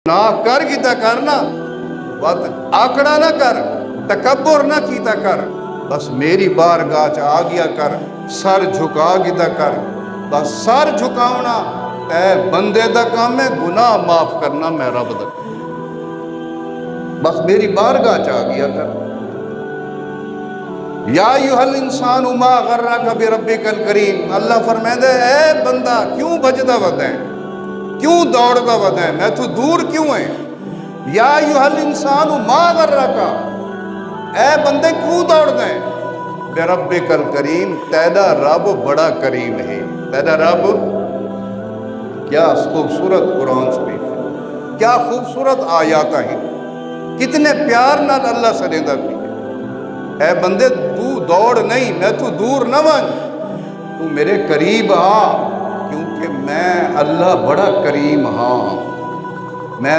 ना कर कीता करना, बस आकड़ा ना कर, तकब्बुर ना कीता कर, बस मेरी बारगाह च आ गया कर, सर झुका कीता कर। बस सर झुकावना तै बंदे दा काम है, गुनाह माफ करना मैं रब दा। बस मेरी बारगाह च आ गया कर। या अय्युहल इंसान मा गर्रका बिरब्बिकल करीम। अल्लाह फरमांदा है, ए बंदा क्यों भजदा वदा है, क्यों दौड़दा वदा है, मैं तू दूर क्यों है। या अय्युहल इंसान मा गर्रका, ए बंदे क्यों दौड़दा है, बिरब्बिकल करीम, तेरा रब बड़ा करीम है। तेरा रब, क्या खूबसूरत कुरान शरीफ है, क्या खूबसूरत आयात हैं, कितने प्यार नाल अल्लाह सरेंदा पी। ऐ बंदे तू दौड़ नहीं, मैं तू दूर न बन, तू मेरे करीब आ, क्योंकि मैं अल्लाह बड़ा करीम हाँ।